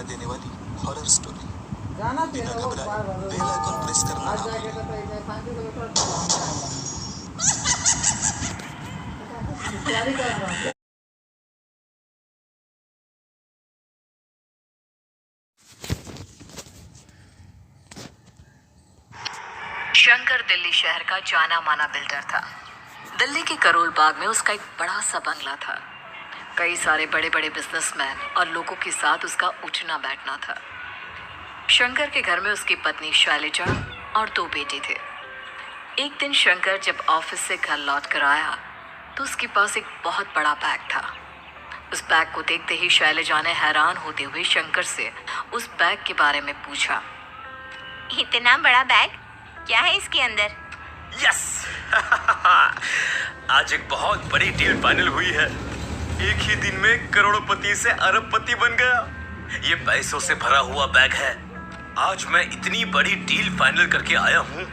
देने वाली horror story. जाना बिना चाहिए घबराए बेल आइकन प्रेस करना आज ना जाके भूलें। तो इतने शांति से तैयारी कर रहा हूँ। शंकर दिल्ली शहर का जाना माना बिल्डर था। दिल्ली के करोल बाग में उसका एक बड़ा सा बंगला था। कई सारे बड़े बड़े बिजनेसमैन और लोगों के साथ उसका उठना बैठना था। शंकर के घर में उसकी पत्नी शैलजा और 2 बेटे थे। एक दिन शंकर जब ऑफिस से घर लौट कर आया तो उसके पास एक बहुत बड़ा बैग था। उस बैग को देखते ही शैलजा ने हैरान होते हुए शंकर से उस बैग के बारे में पूछा। इतना बड़ा बैग, क्या है इसके अंदर? यस आज एक बहुत बड़ी डील फाइनल हुई है। एक ही दिन में करोड़पति से अरबपति बन गया। ये पैसों से भरा हुआ बैग है। आज मैं इतनी बड़ी डील फाइनल करके आया हूँ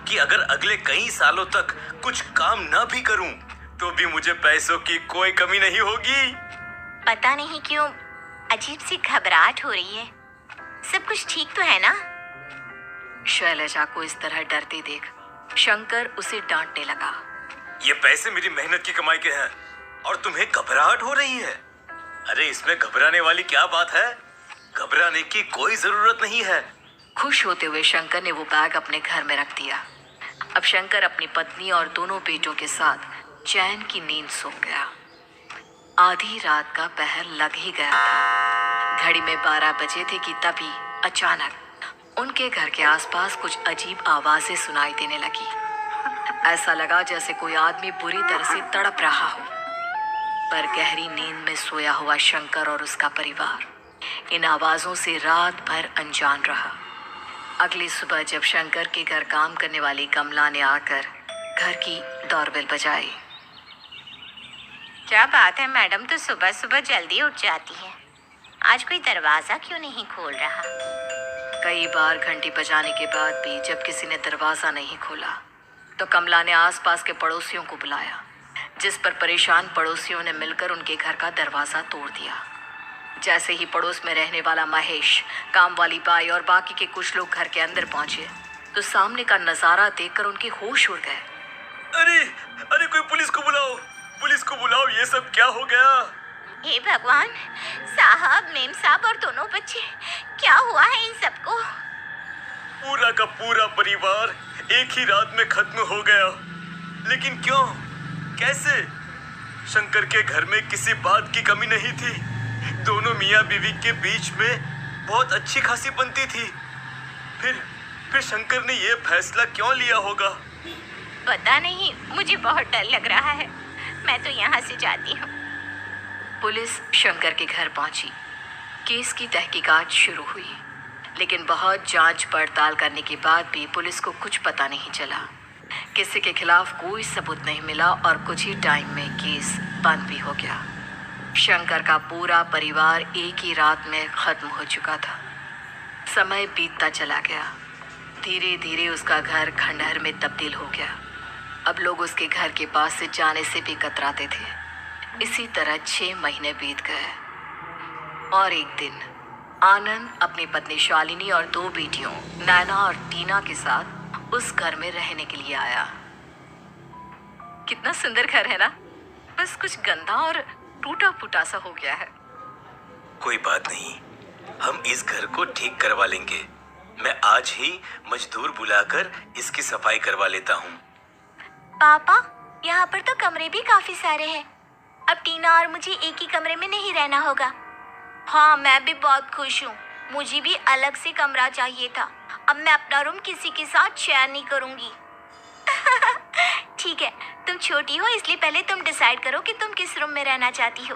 कि अगर अगले कई सालों तक कुछ काम ना भी करूँ तो भी मुझे पैसों की कोई कमी नहीं होगी। पता नहीं क्यों अजीब सी घबराहट हो रही है। सब कुछ ठीक तो है ना? शैलजा को इस तरह डरते देख शंकर उसे डांटने लगा। ये पैसे मेरी मेहनत की कमाई के हैं और तुम्हें घबराहट हो रही है। अरे इसमें घबराने वाली क्या बात है? घबराने की कोई जरूरत नहीं है। खुश होते हुए शंकर ने वो बैग अपने घर में रख दिया। अब शंकर अपनी पत्नी और दोनों बेटों के साथ चैन की नींद सो गया। आधी रात का पहर लग ही गया था। घड़ी में 12 बजे थे कि तभी अचानक उनके घर के आसपास कुछ अजीब आवाजें सुनाई देने लगी। ऐसा लगा जैसे कोई आदमी बुरी तरह से तड़प रहा हो। पर गहरी नींद में सोया हुआ शंकर और उसका परिवार इन आवाजों से रात भर अनजान रहा। अगली सुबह जब शंकर के घर काम करने वाली कमला ने आकर घर की डोरबेल बजाई। क्या बात है, मैडम तो सुबह सुबह जल्दी उठ जाती है। आज कोई दरवाजा क्यों नहीं खोल रहा? कई बार घंटी बजाने के बाद भी जब किसी ने दरवाजा नहीं खोला तो कमला ने आसपास के पड़ोसियों को बुलाया, जिस पर परेशान पड़ोसियों ने मिलकर उनके घर का दरवाजा तोड़ दिया। जैसे ही पड़ोस में रहने वाला महेश, काम वाली बाई और बाकी के कुछ लोग घर के अंदर पहुंचे तो सामने का नजारा देखकर उनके होश उड़ गए। अरे अरे कोई पुलिस को बुलाओ, पुलिस को बुलाओ। ये सब क्या हो गया? हे भगवान, साहब, मेम साहब और दोनों बच्चे, क्या हुआ है इन सबको? पूरा का पूरा परिवार एक ही रात में खत्म हो गया। लेकिन क्यों? कैसे? शंकर के घर में किसी बात की कमी नहीं थी। दोनों मियाँ बीवी के बीच में बहुत अच्छी खासी बनती थी। फिर शंकर ने ये फैसला क्यों लिया होगा? पता नहीं, मुझे बहुत डर लग रहा है। मैं तो यहाँ से जाती हूँ। पुलिस शंकर के घर पहुंची। केस की तहकीकात शुरू हुई, लेकिन बहुत जांच पड़ताल करने के बाद भी पुलिस को कुछ पता नहीं चला। किसी के खिलाफ कोई सबूत नहीं मिला और कुछ ही टाइम में केस बंद भी हो गया। शंकर का पूरा परिवार एक ही रात में खत्म हो चुका था। समय बीतता चला गया। धीरे धीरे उसका घर खंडहर में तब्दील हो गया। अब लोग उसके घर के पास से जाने से भी कतराते थे। इसी तरह 6 महीने बीत गए और एक दिन आनंद अपनी पत्नी शालिनी और 2 बेटियों नैना और टीना के साथ उस घर में रहने के लिए आया। कितना सुंदर घर है ना? बस कुछ गंदा और टूटा फूटा सा हो गया है। कोई बात नहीं, हम इस घर को ठीक करवा लेंगे। मैं आज ही मजदूर बुलाकर इसकी सफाई करवा लेता हूँ। पापा, यहाँ पर तो कमरे भी काफी सारे हैं। अब टीना और मुझे एक ही कमरे में नहीं रहना होगा। हाँ, मैं भी बहुत खुश हूँ। मुझे भी अलग से कमरा चाहिए था। अब मैं अपना रूम किसी के साथ शेयर नहीं करूँगी। ठीक है, तुम छोटी हो इसलिए पहले तुम डिसाइड करो कि तुम किस रूम में रहना चाहती हो।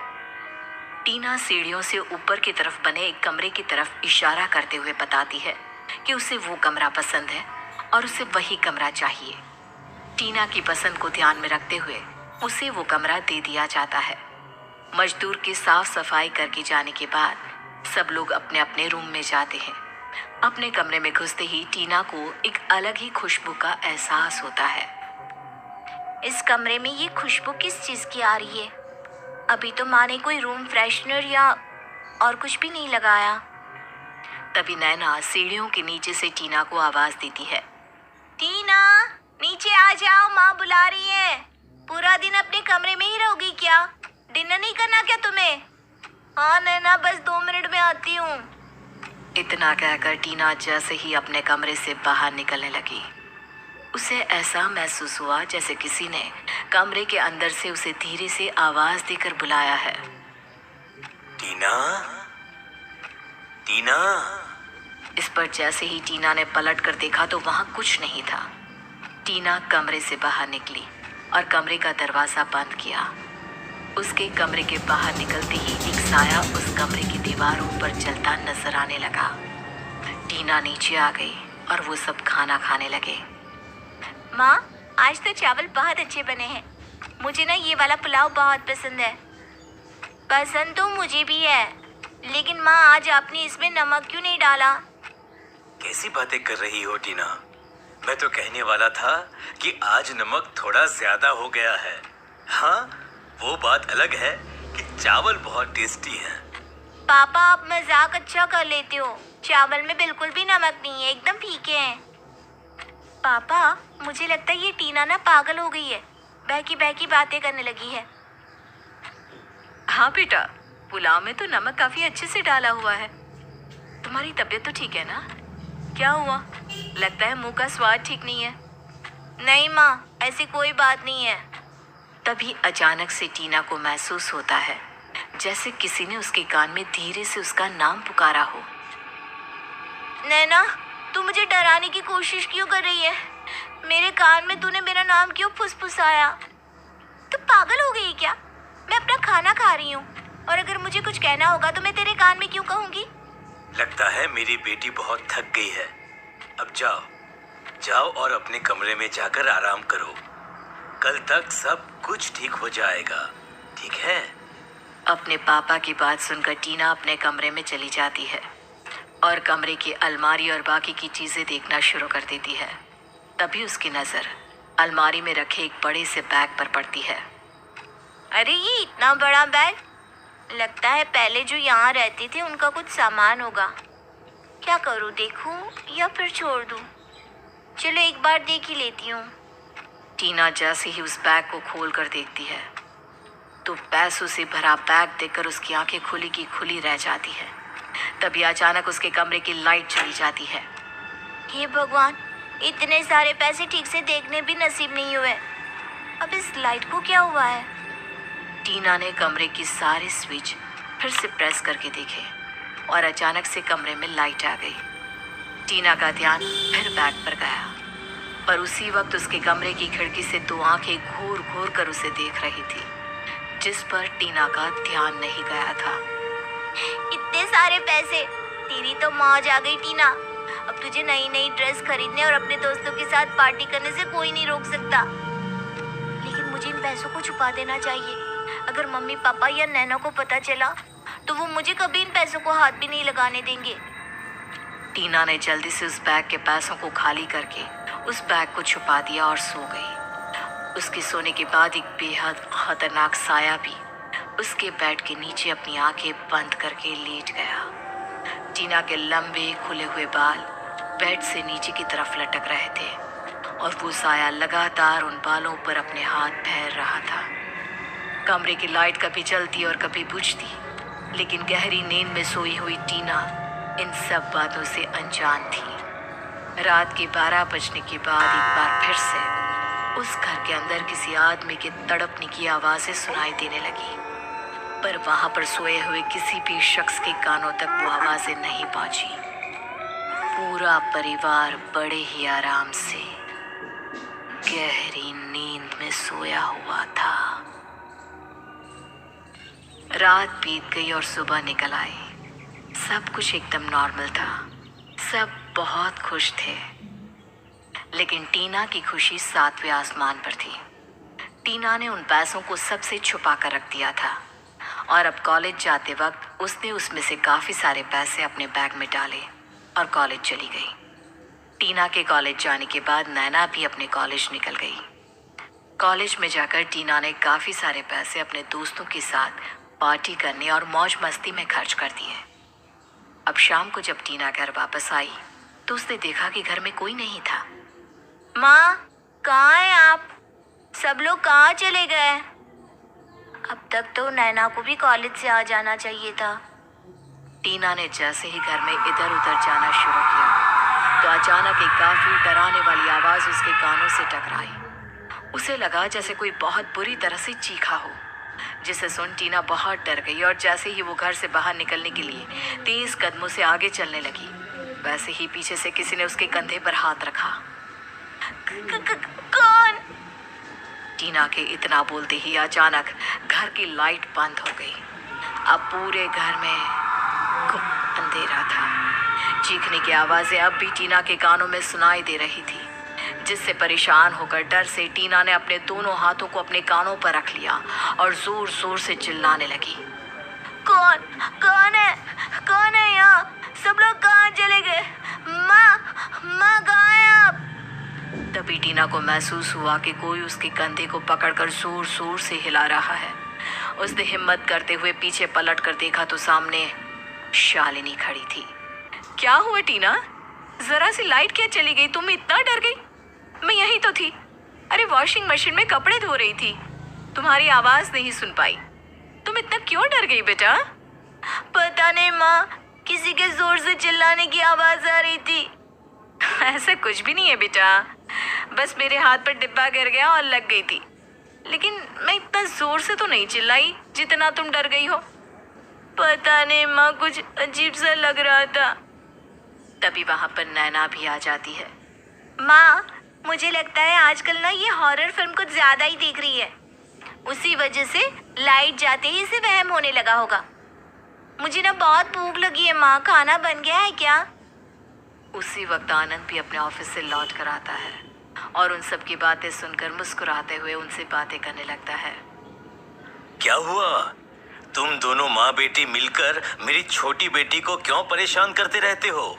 टीना सीढ़ियों से ऊपर की तरफ बने एक कमरे की तरफ इशारा करते हुए बताती है कि उसे वो कमरा पसंद है और उसे वही कमरा चाहिए। टीना की पसंद को ध्यान में रखते हुए उसे वो कमरा दे दिया जाता है। मजदूर की साफ सफाई करके जाने के बाद सब लोग अपने अपने रूम में जाते हैं। अपने कमरे में घुसते ही टीना को एक अलग ही खुशबू का एहसास होता है। इस कमरे में ये खुशबू किस चीज़ की आ रही है? अभी तो माँ ने कोई रूम फ्रेशनर या और कुछ भी नहीं लगाया। तभी नैना सीढ़ियों के नीचे से टीना को आवाज देती है। टीना, नीचे आ जाओ, माँ बुला रही है। पूरा दिन अपने कमरे में ही रहोगी क्या? डिनर नहीं करना क्या तुम्हें? हाँ नैना, बस 2 मिनट में आती हूँ। इतना कहकर टीना जैसे ही अपने कमरे से बाहर निकलने लगी, उसे ऐसा महसूस हुआ जैसे किसी ने कमरे के अंदर से उसे धीरे से आवाज देकर बुलाया है। टीना, टीना। इस पर जैसे ही टीना ने पलट कर देखा तो वहां कुछ नहीं था। टीना कमरे से बाहर निकली और कमरे का दरवाजा बंद किया। उसके कमरे के बाहर निकलते ही एक साया उस कमरे की दीवारों पर चलता नजर आने लगा। टीना नीचे आ गई और वो सब खाना खाने लगे। माँ, आज तो चावल बहुत अच्छे बने हैं। मुझे ना ये वाला पुलाव बहुत पसंद है। पसंद तो मुझे भी है, लेकिन माँ आज आपने इसमें नमक क्यों नहीं डाला? कैसी बातें कर रही हो टीना? मैं तो कहने वाला था कि आज नमक थोड़ा ज्यादा हो गया है। हाँ, वो बात अलग है कि चावल बहुत टेस्टी है। पापा, आप मजाक अच्छा कर लेते हो। चावल में बिल्कुल भी नमक नहीं है, एकदम फीके हैं। पापा, मुझे लगता है ये टीना ना पागल हो गई है, बहकी बहकी बातें करने लगी है। हाँ बेटा, पुलाव में तो नमक काफी अच्छे से डाला हुआ है। तुम्हारी तबीयत तो ठीक है ना? क्या हुआ? लगता है मुंह का स्वाद ठीक नहीं है। नहीं माँ, ऐसी कोई बात नहीं है। तभी अचानक से टीना को महसूस होता है जैसे किसी ने उसके कान में धीरे से उसका नाम पुकारा हो। नैना, तू मुझे डराने की कोशिश क्यों कर रही है? मेरे कान में तूने मेरा नाम क्यों फुसफुसाया? तू पागल हो गई क्या? मैं अपना खाना खा रही हूँ, और अगर मुझे कुछ कहना होगा तो मैं तेरे कान में क्यों कहूँगी? लगता है मेरी बेटी बहुत थक गई है। अब जाओ, जाओ और अपने कमरे में जाकर आराम करो। कल तक सब कुछ ठीक हो जाएगा, ठीक है? अपने पापा की बात सुनकर टीना अपने कमरे में चली जाती है और कमरे की अलमारी और बाकी की चीजें देखना शुरू कर देती है। तभी उसकी नजर अलमारी में रखे एक बड़े से बैग पर पड़ती है। अरे ये इतना बड़ा बैग! लगता है पहले जो यहाँ रहते थे उनका कुछ सामान होगा। क्या करूँ, देखूँ या फिर छोड़ दूँ? चलो एक बार देख ही लेती हूँ। टीना जैसे ही उस बैग को खोल कर देखती है तो पैसों से भरा बैग देखकर उसकी आंखें खुली की खुली रह जाती है। तभी अचानक उसके कमरे की लाइट चली जाती है। हे भगवान, इतने सारे पैसे ठीक से देखने भी नसीब नहीं हुए। अब इस लाइट को क्या हुआ है? टीना ने कमरे की सारे स्विच फिर से प्रेस करके देखे और अचानक से कमरे में लाइट आ गई। टीना का ध्यान फिर बैग पर गया और उसी वक्त उसके कमरे की खिड़की से 2 आंखें घूर घूर कर उसे देख रही थी, जिस पर टीना का ध्यान नहीं गया था। इतने सारे पैसे! तेरी तो मौज आ गई टीना। अब तुझे नई नई ड्रेस खरीदने और अपने दोस्तों के साथ पार्टी करने से कोई नहीं रोक सकता। लेकिन मुझे इन पैसों को छुपा देना चाहिए। अगर मम्मी पापा या नैना को पता चला तो वो मुझे कभी इन पैसों को हाथ भी नहीं लगाने देंगे। टीना ने जल्दी से उस बैग के पैसों को खाली करके उस बैग को छुपा दिया और सो गई। उसके सोने के बाद एक बेहद खतरनाक साया भी उसके बेड के नीचे अपनी आंखें बंद करके लेट गया। टीना के लंबे खुले हुए बाल बेड से नीचे की तरफ लटक रहे थे और वो साया लगातार उन बालों पर अपने हाथ फेर रहा था। कमरे की लाइट कभी जलती और कभी बुझती, लेकिन गहरी नींद में सोई हुई टीना इन सब बातों से अनजान थी। रात के 12 बजने के बाद एक बार फिर से उस घर के अंदर किसी आदमी के तड़पने की आवाजें सुनाई देने लगी, पर वहां पर सोए हुए किसी भी शख्स के कानों तक वो आवाजें नहीं पहुंची। पूरा परिवार बड़े ही आराम से गहरी नींद में सोया हुआ था। रात बीत गई और सुबह निकल आई। सब कुछ एकदम नॉर्मल था, सब बहुत खुश थे, लेकिन टीना की खुशी 7वें आसमान पर थी। टीना ने उन पैसों को सबसे छुपा कर रख दिया था और अब कॉलेज जाते वक्त उसने उसमें से काफ़ी सारे पैसे अपने बैग में डाले और कॉलेज चली गई। टीना के कॉलेज जाने के बाद नैना भी अपने कॉलेज निकल गई। कॉलेज में जाकर टीना ने काफ़ी सारे पैसे अपने दोस्तों के साथ पार्टी करने और मौज मस्ती में खर्च कर दिए। अब शाम को जब टीना घर वापस आई तो उसने देखा कि घर में कोई नहीं था। माँ, कहाँ हैं आप? सब लोग कहाँ चले गए? अब तक तो नैना को भी कॉलेज से आ जाना चाहिए था। टीना ने जैसे ही घर में इधर उधर जाना शुरू किया तो अचानक एक काफी डराने वाली आवाज उसके कानों से टकराई। उसे लगा जैसे कोई बहुत बुरी तरह से चीखा हो, जिसे सुन टीना बहुत डर गई और जैसे ही वो घर से बाहर निकलने के लिए तेज कदमों से आगे चलने लगी, वैसे ही पीछे से किसी ने उसके कंधे पर हाथ रखा। कौन? टीना के इतना बोलते ही अचानक घर की लाइट बंद हो गई। अब पूरे घर में अंधेरा था। चीखने की आवाजें अब भी टीना के कानों में सुनाई दे रही थी, जिससे परेशान होकर डर से टीना ने अपने दोनों हाथों को अपने कानों पर रख लिया और जोर जोर से चिल्लाने लगी। कौन? कौन है? कौन है यहाँ? सब लोग कहाँ चले गए? माँ कहाँ है आप? तभी टीना को महसूस हुआ कि कोई उसके कंधे को पकड़कर जोर जोर से हिला रहा है। उसने हिम्मत करते हुए पीछे पलट कर देखा तो सामने शालिनी खड़ी थी। क्या हुआ टीना? जरा सी लाइट क्या चली गई? तुम इतना डर गई? मैं यहीं तो थी। अरे वॉशिंग मशीन में कपड़े धो रही थी, तुम्हारी आवाज नहीं सुन पाई। तुम इतना क्यों डर गई बेटा? पता नहीं माँ, किसी के जोर से चिल्लाने की आवाज आ रही थी। ऐसा कुछ भी नहीं है बेटा, बस मेरे हाथ पर डिब्बा गिर गया और लग गई थी, लेकिन मैं इतना जोर से तो नहीं चिल्लाई जितना तुम डर गई हो। पता नहीं माँ, कुछ अजीब सा लग रहा था। तभी वहां पर नैना भी आ जाती है। माँ, मुझे लगता है आजकल ना ये हॉरर फिल्म कुछ ज्यादा ही देख रही है, उसी वजह से लाइट जाते ही इसे वहम होने लगा होगा। मुझे ना बहुत भूख लगी है माँ, खाना बन गया है क्या? उसी वक्त आनंद भी अपने ऑफिस से लौट कर आता है और उन सब की बातें सुनकर मुस्कुराते हुए उनसे बातें करने लगता है। क्या हुआ? तुम दोनों माँ बेटी मिलकर मेरी छोटी बेटी को क्यों परेशान करते रहते हो?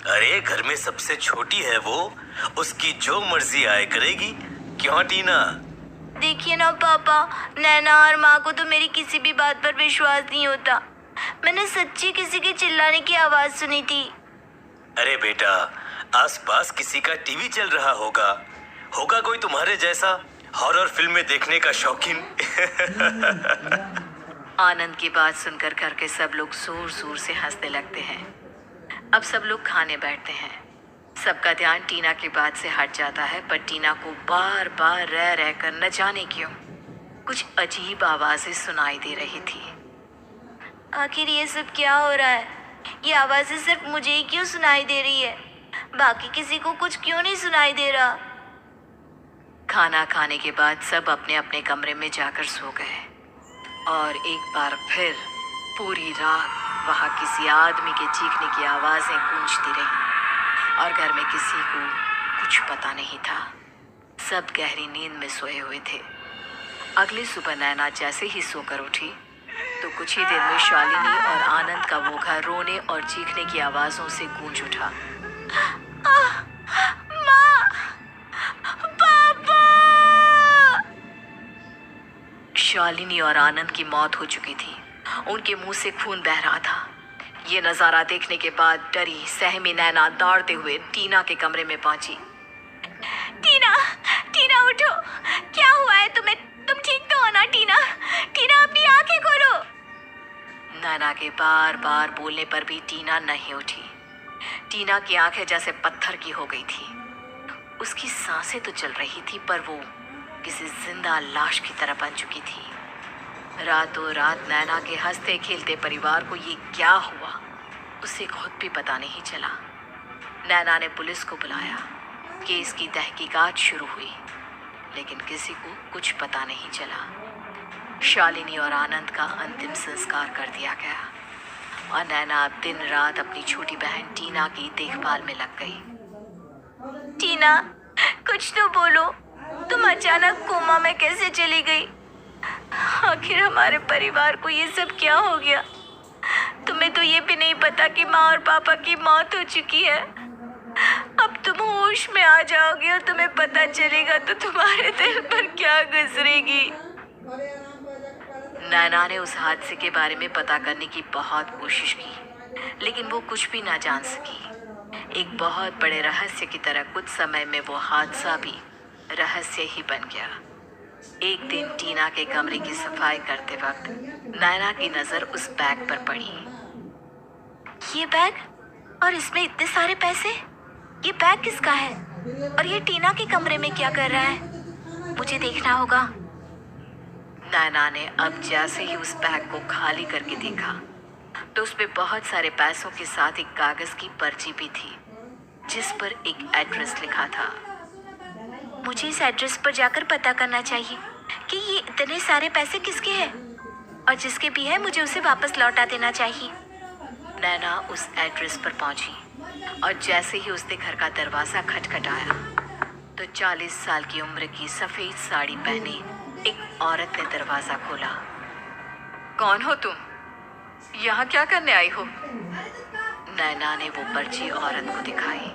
अरे घर में सबसे छोटी है वो, उसकी जो मर्जी आए करेगी। क्यों टीना? देखिए ना पापा, नैना और माँ को तो मेरी किसी भी बात पर विश्वास नहीं होता। मैंने सच्ची किसी के चिल्लाने की आवाज सुनी थी। अरे बेटा, आसपास किसी का टीवी चल रहा होगा कोई तुम्हारे जैसा हॉरर फिल्में देखने का शौकीन। आनंद की बात सुनकर घर के सब लोग जोर जोर से हंसने लगते हैं। अब सब लोग खाने बैठते हैं। सबका ध्यान टीना की बात से हट जाता है, पर टीना को बार बार रह कर न जाने क्यों कुछ अजीब आवाजें सुनाई दे रही थी। आखिर ये सब क्या हो रहा है? ये आवाजें सिर्फ मुझे ही क्यों सुनाई दे रही है? बाकी किसी को कुछ क्यों नहीं सुनाई दे रहा? खाना खाने के बाद सब अपने अपने कमरे में जाकर सो गए और एक बार फिर पूरी रात वहाँ किसी आदमी के चीखने की आवाजें गूंजती रही और घर में किसी को कुछ पता नहीं था। सब गहरी नींद में सोए हुए थे। अगली सुबह नैना जैसे ही सोकर उठी तो कुछ ही देर में शालिनी और आनंद का वो घर रोने और चीखने की आवाजों से गूंज उठा। माँ! पापा! शालिनी और आनंद की मौत हो चुकी थी। उनके मुंह से खून बह रहा था। ये नजारा देखने के बाद डरी सहमी नैना दौड़ते हुए टीना के कमरे में पहुंची। टीना उठो, क्या हुआ है तुम्हें? तुम ठीक तो हो ना टीना? टीना अपनी आंखें खोलो। नैना के बार बार बोलने पर भी टीना नहीं उठी। टीना की आंखें जैसे पत्थर की हो गई थी। उसकी सांसें तो चल रही थी, पर वो किसी जिंदा लाश की तरह बन चुकी थी। रातों रात नैना के हंसते खेलते परिवार को ये क्या हुआ उसे खुद भी पता नहीं चला। नैना ने पुलिस को बुलाया। केस की तहकीकात शुरू हुई, लेकिन किसी को कुछ पता नहीं चला। शालिनी और आनंद का अंतिम संस्कार कर दिया गया और नैना दिन रात अपनी छोटी बहन टीना की देखभाल में लग गई। टीना, कुछ तो बोलो, तुम अचानक कोमा में कैसे चली गई? आखिर हमारे परिवार को ये सब क्या हो गया? तुम्हें तो ये भी नहीं पता कि माँ और पापा की मौत हो चुकी है। अब तुम होश में आ जाओगे और तुम्हें पता चलेगा तो तुम्हारे दिल पर क्या गुजरेगी। नैना ने उस हादसे के बारे में पता करने की बहुत कोशिश की, लेकिन वो कुछ भी ना जान सकी। एक बहुत बड़े रहस्य की तरह कुछ समय में वो हादसा भी रहस्य ही बन गया। एक दिन टीना के कमरे की सफाई करते वक्त नैना की नजर उस बैग पर पड़ी। ये बैग, और इसमें इतने सारे पैसे। ये बैग किसका है और ये टीना के कमरे में क्या कर रहा है? मुझे देखना होगा। नैना ने अब जैसे ही उस बैग को खाली करके देखा तो उस पे बहुत सारे पैसों के साथ एक कागज की पर्ची भी थी जिस पर एक एड्रेस लिखा था। मुझे इस एड्रेस पर जाकर पता करना चाहिए कि ये इतने सारे पैसे किसके हैं, और जिसके भी है मुझे उसे वापस लौटा देना चाहिए। नैना उस एड्रेस पर पहुंची और जैसे ही उसने घर का दरवाजा खटखटाया तो 40 साल की उम्र की सफेद साड़ी पहने एक औरत ने दरवाजा खोला। कौन हो तुम? यहाँ क्या करने आई हो? नैना ने वो पर्ची औरत को दिखाई।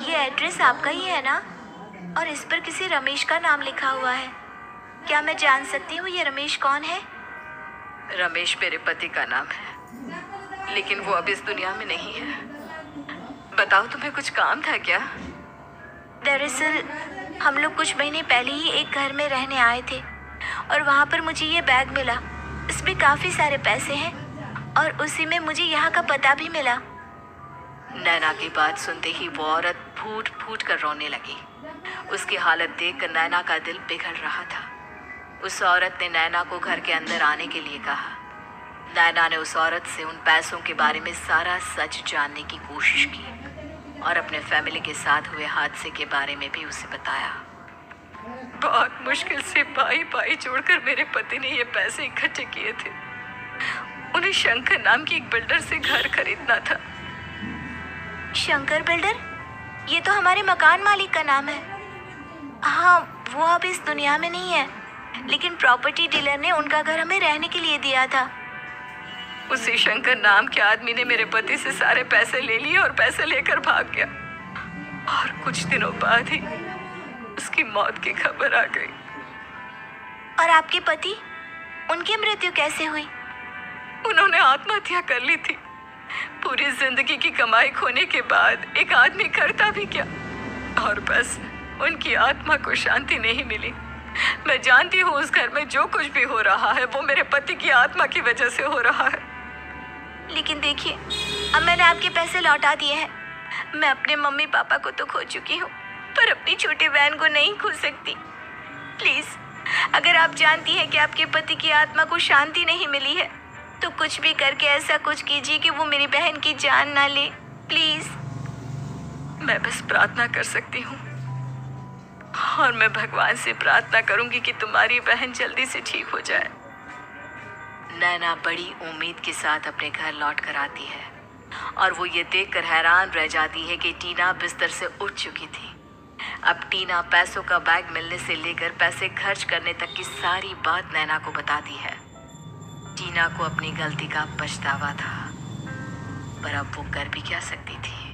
ये एड्रेस आपका ही है ना? और इस पर किसी रमेश का नाम लिखा हुआ है। क्या मैं जान सकती हूँ ये रमेश कौन है? रमेश मेरे पति का नाम है, लेकिन वो अब इस दुनिया में नहीं है। बताओ, तुम्हें कुछ काम था क्या? दरअसल हम लोग कुछ महीने पहले ही एक घर में रहने आए थे और वहाँ पर मुझे ये बैग मिला। इसमें काफ़ी सारे पैसे हैं और उसी में मुझे यहाँ का पता भी मिला। नैना की बात सुनते ही वो औरत फूट फूट कर रोने लगी। उसकी हालत देखकर नैना का दिल पिघल रहा था। उस औरत ने नैना को घर के अंदर आने के लिए कहा। नैना ने उस औरत से उन पैसों के बारे में सारा सच जानने की कोशिश की और अपने फैमिली के साथ हुए हादसे के बारे में भी उसे बताया। बहुत मुश्किल से पाई जोड़कर मेरे पति ने ये पैसे इकट्ठे किए थे। उन्हें शंकर नाम की एक बिल्डर से घर खरीदना था। शंकर बिल्डर? ये तो हमारे मकान मालिक का नाम है। हाँ, वो अब इस दुनिया में नहीं है, लेकिन प्रॉपर्टी डीलर ने उनका घर हमें रहने के लिए दिया था। उसी शंकर नाम के आदमी ने मेरे पति से सारे पैसे ले लिए और पैसे लेकर भाग गया और कुछ दिनों बाद ही उसकी मौत की खबर आ गई। और आपके पति, उनकी मृत्यु कैसे हुई? उन्होंने आत्महत्या कर ली थी। पूरी जिंदगी की कमाई खोने के बाद एक आदमी करता भी क्या, और बस उनकी आत्मा को शांति नहीं मिली। मैं जानती हूँ उस घर में जो कुछ भी हो रहा है वो मेरे पति की आत्मा की वजह से हो रहा है। लेकिन देखिए, अब मैंने आपके पैसे लौटा दिए हैं। मैं अपने मम्मी पापा को तो खो चुकी हूँ, पर अपनी छोटी बहन को नहीं खो सकती। प्लीज़, अगर आप जानती हैं कि आपके पति की आत्मा को शांति नहीं मिली है तो कुछ भी करके ऐसा कुछ कीजिए कि वो मेरी बहन की जान ना ले। प्लीज़। मैं बस प्रार्थना कर सकती हूँ और मैं भगवान से प्रार्थना करूंगी कि तुम्हारी बहन जल्दी से ठीक हो जाए। नैना बड़ी उम्मीद के साथ अपने घर लौट कर आती है और वो ये देखकर हैरान रह जाती है कि टीना बिस्तर से उठ चुकी थी। अब टीना पैसों का बैग मिलने से लेकर पैसे खर्च करने तक की सारी बात नैना को बताती है। टीना को अपनी गलती का पछतावा था, पर अब वो कर भी क्या सकती थी।